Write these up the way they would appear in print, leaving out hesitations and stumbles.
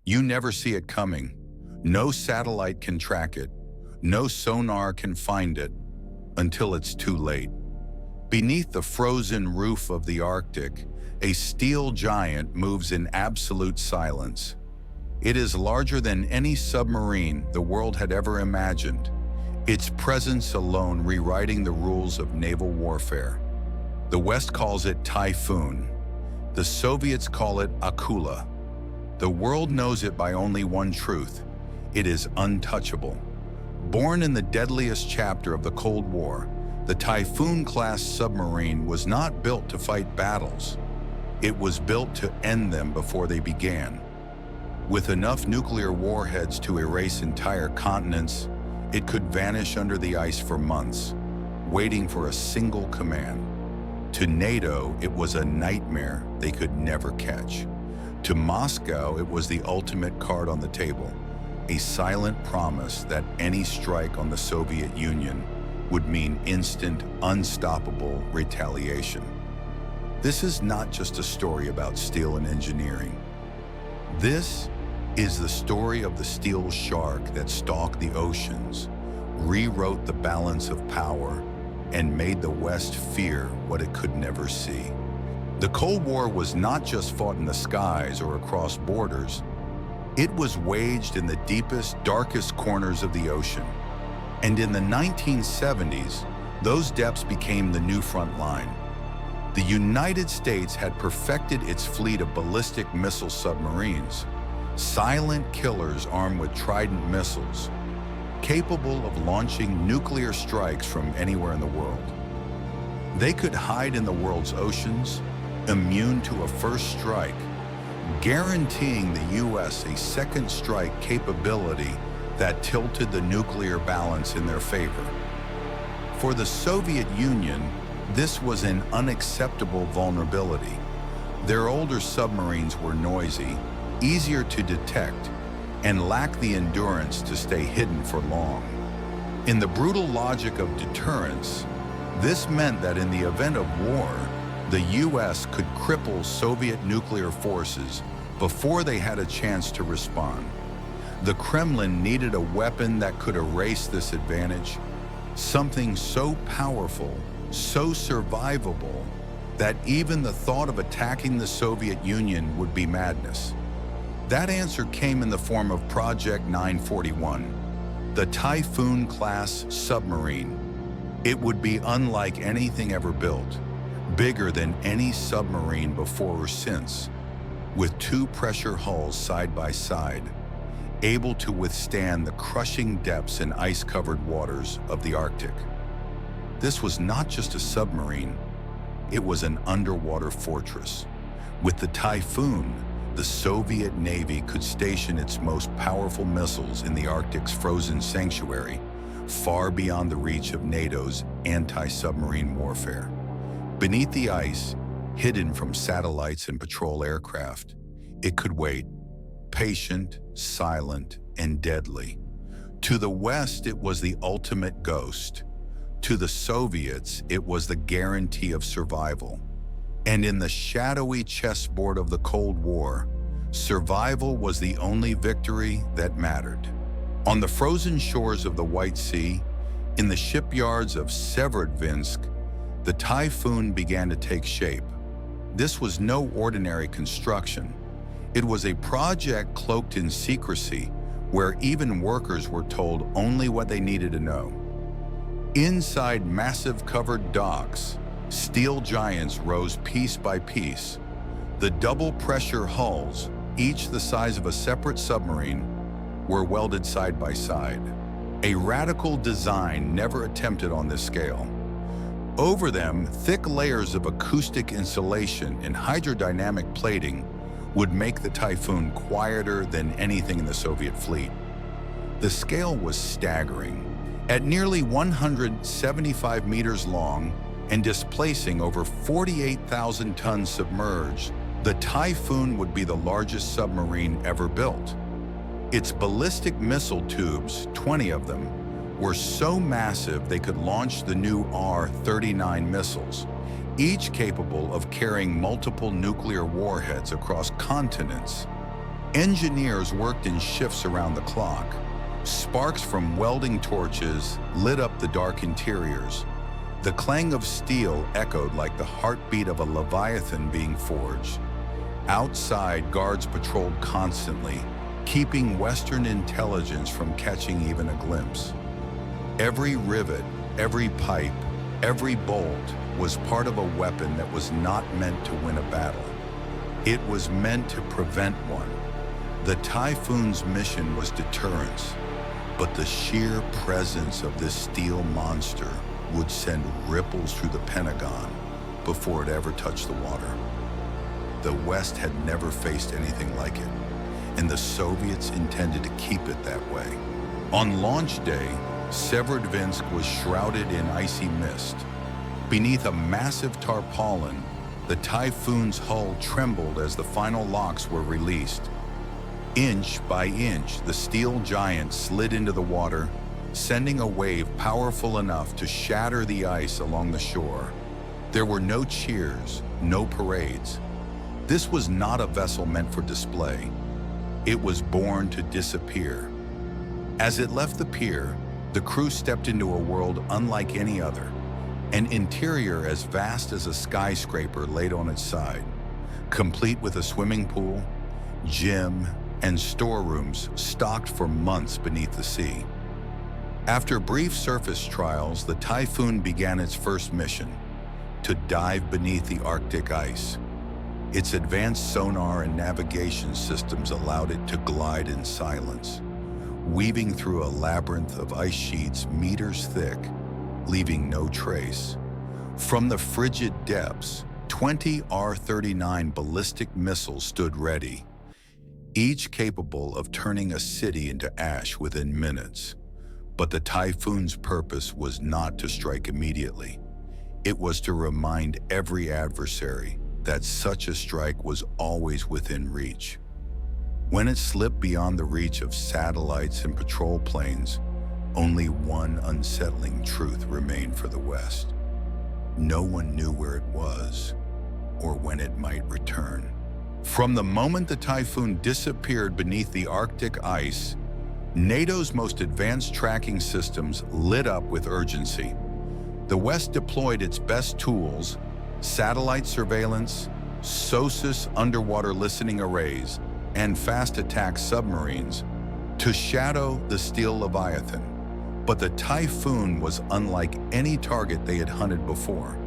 You never see it coming. No satellite can track it. No sonar can find it until it's too late. Beneath the frozen roof of the Arctic, a steel giant moves in absolute silence. It is larger than any submarine the world had ever imagined, its presence alone rewriting the rules of naval warfare. The West calls it Typhoon. The Soviets call it Akula. The world knows it by only one truth: it is untouchable. Born in the deadliest chapter of the Cold War, the Typhoon-Class Submarine was not built to fight battles. It was built to end them before they began. With enough nuclear warheads to erase entire continents, it could vanish under the ice for months, waiting for a single command. To NATO, it was a nightmare they could never catch. To Moscow, it was the ultimate card on the table, a silent promise that any strike on the Soviet Union would mean instant, unstoppable retaliation. This is not just a story about steel and engineering. This is the story of the steel shark that stalked the oceans, rewrote the balance of power, and made the West fear what it could never see. The Cold War was not just fought in the skies or across borders. It was waged in the deepest, darkest corners of the ocean. And in the 1970s, those depths became the new front line. The United States had perfected its fleet of ballistic missile submarines, silent killers armed with Trident missiles, capable of launching nuclear strikes from anywhere in the world. They could hide in the world's oceans, immune to a first strike, guaranteeing the U.S. a second strike capability that tilted the nuclear balance in their favor. For the Soviet Union, this was an unacceptable vulnerability. Their older submarines were noisy, easier to detect, and lacked the endurance to stay hidden for long. In the brutal logic of deterrence, this meant that in the event of war, the U.S. could cripple Soviet nuclear forces before they had a chance to respond. The Kremlin needed a weapon that could erase this advantage, something so powerful, so survivable, that even the thought of attacking the Soviet Union would be madness. That answer came in the form of Project 941, the Typhoon-Class Submarine. It would be unlike anything ever built, bigger than any submarine before or since, with two pressure hulls side by side, able to withstand the crushing depths and ice-covered waters of the Arctic. This was not just a submarine, it was an underwater fortress. With the Typhoon, the Soviet Navy could station its most powerful missiles in the Arctic's frozen sanctuary, far beyond the reach of NATO's anti-submarine warfare. Beneath the ice, hidden from satellites and patrol aircraft, it could wait, patient, silent, and deadly. To the West, it was the ultimate ghost. To the Soviets, it was the guarantee of survival. And in the shadowy chessboard of the Cold War, survival was the only victory that mattered. On the frozen shores of the White Sea, in the shipyards of Severodvinsk, the Typhoon began to take shape. This was no ordinary construction. It was a project cloaked in secrecy, where even workers were told only what they needed to know. Inside massive covered docks, steel giants rose piece by piece. The double-pressure hulls, each the size of a separate submarine, were welded side by side, a radical design never attempted on this scale. Over them, thick layers of acoustic insulation and hydrodynamic plating would make the Typhoon quieter than anything in the Soviet fleet. The scale was staggering. At nearly 175 meters long and displacing over 48,000 tons submerged, the Typhoon would be the largest submarine ever built. Its ballistic missile tubes, 20 of them, were so massive they could launch the new R-39 missiles, each capable of carrying multiple nuclear warheads across continents. Engineers worked in shifts around the clock. Sparks from welding torches lit up the dark interiors. The clang of steel echoed like the heartbeat of a leviathan being forged. Outside, guards patrolled constantly, keeping Western intelligence from catching even a glimpse. Every rivet, every pipe, every bolt was part of a weapon that was not meant to win a battle. It was meant to prevent one. The Typhoon's mission was deterrence, but the sheer presence of this steel monster would send ripples through the Pentagon before it ever touched the water. The West had never faced anything like it, and the Soviets intended to keep it that way. On launch day, Severodvinsk was shrouded in icy mist. Beneath a massive tarpaulin, the Typhoon's hull trembled as the final locks were released. Inch by inch, the steel giant slid into the water, sending a wave powerful enough to shatter the ice along the shore. There were no cheers, no parades. This was not a vessel meant for display. It was born to disappear. As it left the pier, the crew stepped into a world unlike any other, an interior as vast as a skyscraper laid on its side, complete with a swimming pool, gym, and storerooms stocked for months beneath the sea. After brief surface trials, the Typhoon began its first mission, to dive beneath the Arctic ice. Its advanced sonar and navigation systems allowed it to glide in silence, weaving through a labyrinth of ice sheets meters thick, leaving no trace. From the frigid depths, 20 R-39 ballistic missiles stood ready, each capable of turning a city into ash within minutes. But the Typhoon's purpose was not to strike immediately. It was to remind every adversary that such a strike was always within reach. When it slipped beyond the reach of satellites and patrol planes, only one unsettling truth remained for the West. No one knew where it was or when it might return. From the moment the Typhoon disappeared beneath the Arctic ice, NATO's most advanced tracking systems lit up with urgency. The West deployed its best tools, satellite surveillance, SOSUS underwater listening arrays, and fast attack submarines to shadow the steel leviathan. But the Typhoon was unlike any target they had hunted before.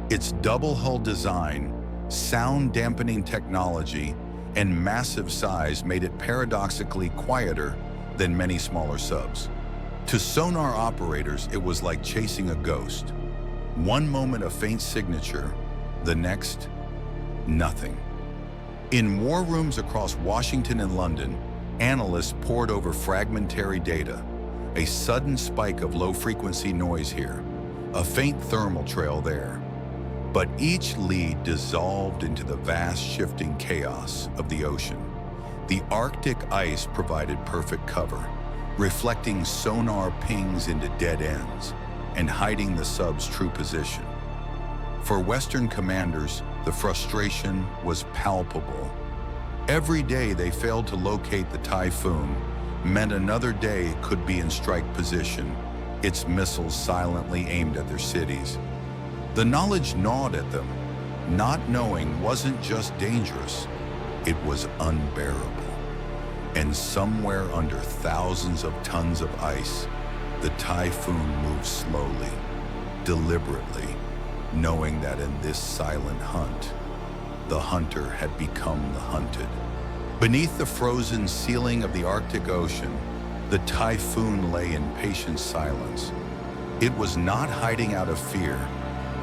Its double-hull design, sound-dampening technology, and massive size made it paradoxically quieter than many smaller subs. To sonar operators, it was like chasing a ghost. One moment a faint signature, the next, nothing. In war rooms across Washington and London, analysts pored over fragmentary data, a sudden spike of low-frequency noise here, a faint thermal trail there. But each lead dissolved into the vast shifting chaos of the ocean. The Arctic ice provided perfect cover, reflecting sonar pings into dead ends and hiding the sub's true position. For Western commanders, the frustration was palpable. Every day they failed to locate the Typhoon meant another day it could be in strike position, its missiles silently aimed at their cities. The knowledge gnawed at them. Not knowing wasn't just dangerous, it was unbearable. And somewhere under thousands of tons of ice, the Typhoon moved slowly, deliberately, knowing that in this silent hunt, the hunter had become the hunted. Beneath the frozen ceiling of the Arctic Ocean, the Typhoon lay in patient silence. It was not hiding out of fear.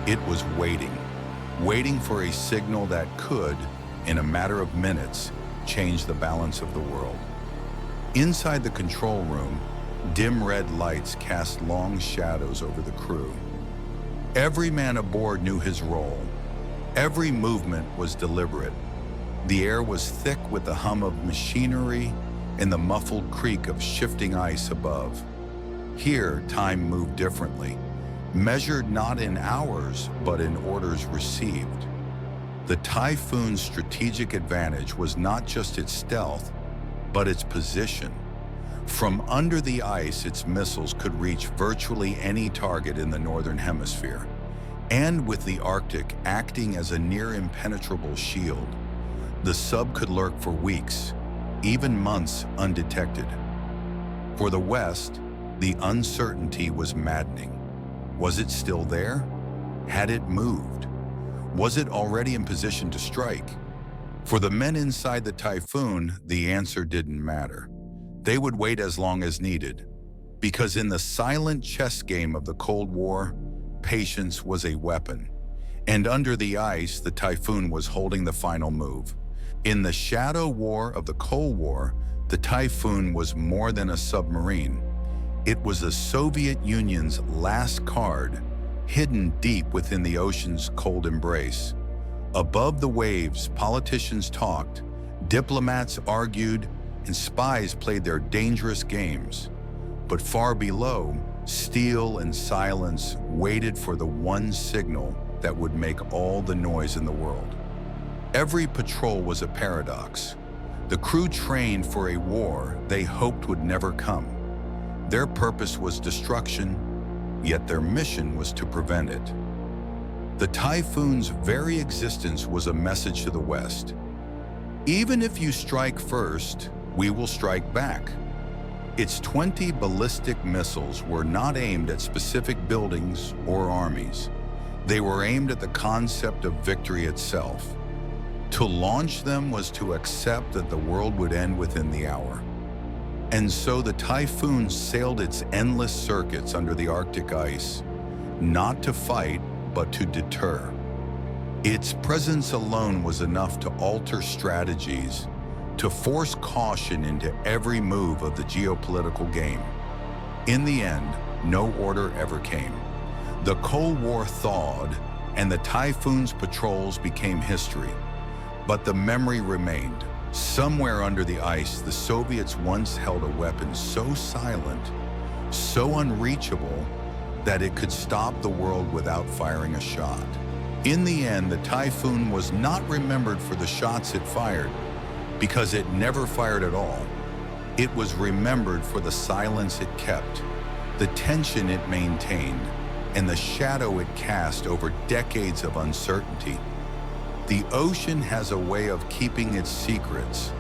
It was waiting for a signal that could, in a matter of minutes, change the balance of the world. Inside the control room, dim red lights cast long shadows over the crew. Every man aboard knew his role. Every movement was deliberate. The air was thick with the hum of machinery and the muffled creak of shifting ice above. Here, time moved differently, measured not in hours, but in orders received. The Typhoon's strategic advantage was not just its stealth, but its position. From under the ice, its missiles could reach virtually any target in the northern hemisphere. And with the Arctic acting as a near impenetrable shield, the sub could lurk for weeks, even months undetected. For the West, the uncertainty was maddening. Was it still there? Had it moved? Was it already in position to strike? For the men inside the Typhoon, the answer didn't matter. They would wait as long as needed, because in the silent chess game of the Cold War, patience was a weapon. And under the ice, the Typhoon was holding the final move. In the shadow war of the Cold War, the Typhoon was more than a submarine. It was the Soviet Union's last card, hidden deep within the ocean's cold embrace. Above the waves, politicians talked, diplomats argued, and spies played their dangerous games. But far below, steel and silence waited for the one signal that would make all the noise in the world. Every patrol was a paradox. The crew trained for a war they hoped would never come. Their purpose was destruction, yet their mission was to prevent it. The Typhoon's very existence was a message to the West. Even if you strike first, we will strike back. Its 20 ballistic missiles were not aimed at specific buildings or armies. They were aimed at the concept of victory itself. To launch them was to accept that the world would end within the hour. And so the Typhoon sailed its endless circuits under the Arctic ice, not to fight, but to deter. Its presence alone was enough to alter strategies, to force caution into every move of the geopolitical game. In the end, no order ever came. The Cold War thawed, and the Typhoon's patrols became history. But the memory remained. Somewhere under the ice, the Soviets once held a weapon so silent, so unreachable, that it could stop the world without firing a shot. In the end, the Typhoon was not remembered for the shots it fired, because it never fired at all. It was remembered for the silence it kept, the tension it maintained, and the shadow it cast over decades of uncertainty. The ocean has a way of keeping its secrets,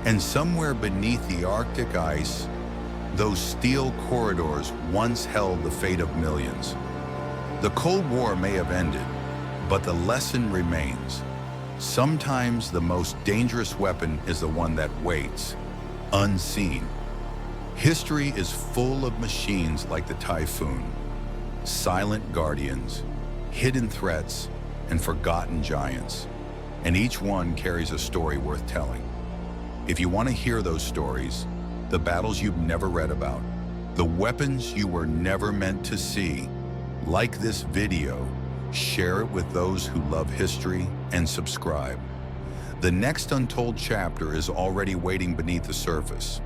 and somewhere beneath the Arctic ice, those steel corridors once held the fate of millions. The Cold War may have ended, but the lesson remains. Sometimes the most dangerous weapon is the one that waits, unseen. History is full of machines like the Typhoon, silent guardians, hidden threats, and forgotten giants. And each one carries a story worth telling. If you want to hear those stories, the battles you've never read about, the weapons you were never meant to see, like this video, share it with those who love history, and subscribe. The next untold chapter is already waiting beneath the surface.